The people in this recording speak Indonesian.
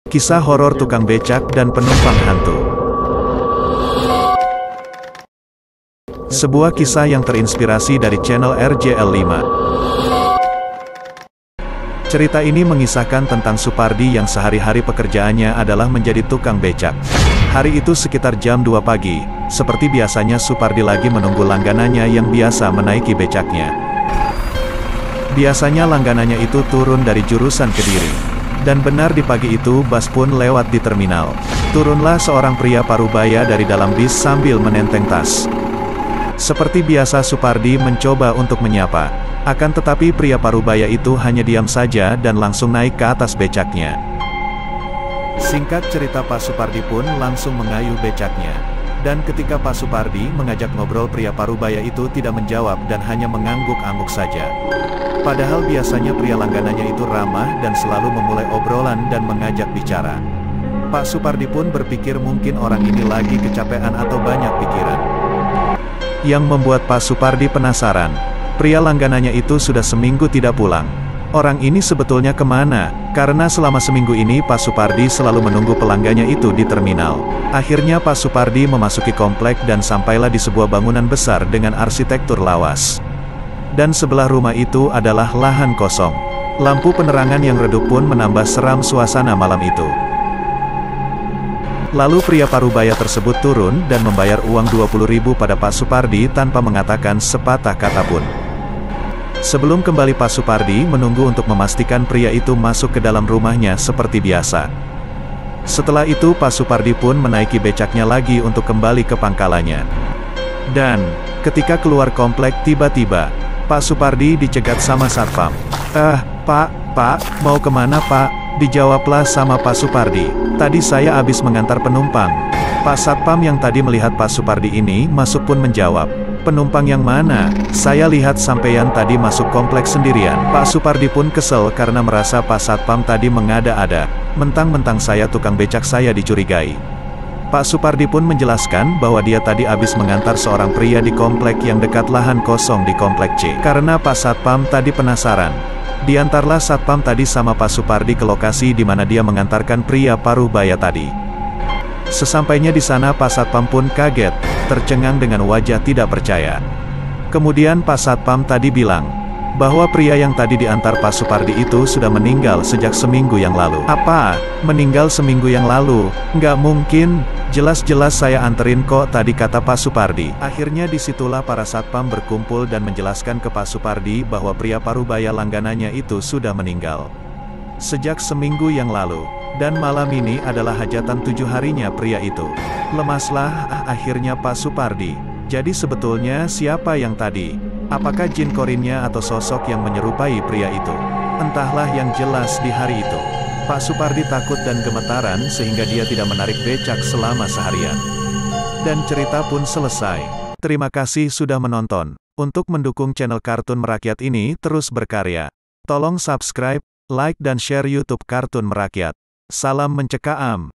Kisah horor tukang becak dan penumpang hantu. Sebuah kisah yang terinspirasi dari channel RJL5. Cerita ini mengisahkan tentang Supardi yang sehari-hari pekerjaannya adalah menjadi tukang becak. Hari itu sekitar jam 2 pagi, seperti biasanya Supardi lagi menunggu langganannya yang biasa menaiki becaknya. Biasanya langganannya itu turun dari jurusan Kediri. Dan benar di pagi itu bus pun lewat di terminal. Turunlah seorang pria parubaya dari dalam bis sambil menenteng tas. Seperti biasa Supardi mencoba untuk menyapa. Akan tetapi pria parubaya itu hanya diam saja dan langsung naik ke atas becaknya. Singkat cerita Pak Supardi pun langsung mengayuh becaknya. Dan ketika Pak Supardi mengajak ngobrol, pria parubaya itu tidak menjawab dan hanya mengangguk-angguk saja. Padahal biasanya pria langganannya itu ramah dan selalu memulai obrolan dan mengajak bicara. Pak Supardi pun berpikir mungkin orang ini lagi kecapean atau banyak pikiran. Yang membuat Pak Supardi penasaran, pria langganannya itu sudah seminggu tidak pulang. Orang ini sebetulnya kemana? Karena selama seminggu ini Pak Supardi selalu menunggu pelanggannya itu di terminal. Akhirnya Pak Supardi memasuki komplek dan sampailah di sebuah bangunan besar dengan arsitektur lawas. Dan sebelah rumah itu adalah lahan kosong. Lampu penerangan yang redup pun menambah seram suasana malam itu. Lalu pria parubaya tersebut turun dan membayar uang 20.000 pada Pak Supardi tanpa mengatakan sepatah kata pun. Sebelum kembali Pak Supardi menunggu untuk memastikan pria itu masuk ke dalam rumahnya seperti biasa. Setelah itu Pak Supardi pun menaiki becaknya lagi untuk kembali ke pangkalannya. Dan, ketika keluar komplek tiba-tiba, Pak Supardi dicegat sama satpam. Pak, mau kemana Pak? Dijawablah sama Pak Supardi. Tadi saya habis mengantar penumpang. Pak Satpam yang tadi melihat Pak Supardi ini masuk pun menjawab. Penumpang yang mana? Saya lihat sampeyan tadi masuk kompleks sendirian. Pak Supardi pun kesel karena merasa Pak Satpam tadi mengada-ada. Mentang-mentang saya tukang becak saya dicurigai. Pak Supardi pun menjelaskan bahwa dia tadi habis mengantar seorang pria di komplek yang dekat lahan kosong di komplek C. Karena Pak Satpam tadi penasaran, diantarlah Satpam tadi sama Pak Supardi ke lokasi di mana dia mengantarkan pria parubaya tadi. Sesampainya di sana Pak Satpam pun kaget, tercengang dengan wajah tidak percaya. Kemudian Pak Satpam tadi bilang bahwa pria yang tadi diantar Pak Supardi itu sudah meninggal sejak seminggu yang lalu. Apa? Meninggal seminggu yang lalu? Nggak mungkin, jelas-jelas saya anterin kok tadi, kata Pak Supardi. Akhirnya disitulah para satpam berkumpul dan menjelaskan ke Pak Supardi bahwa pria parubaya langganannya itu sudah meninggal sejak seminggu yang lalu. Dan malam ini adalah hajatan 7 harinya pria itu. Lemaslah akhirnya Pak Supardi. Jadi sebetulnya siapa yang tadi? Apakah jin korinnya atau sosok yang menyerupai pria itu? Entahlah, yang jelas di hari itu Pak Supardi takut dan gemetaran sehingga dia tidak menarik becak selama seharian. Dan cerita pun selesai. Terima kasih sudah menonton. Untuk mendukung channel Kartun Merakyat ini terus berkarya, tolong subscribe, like dan share YouTube Kartun Merakyat. Salam mencekam.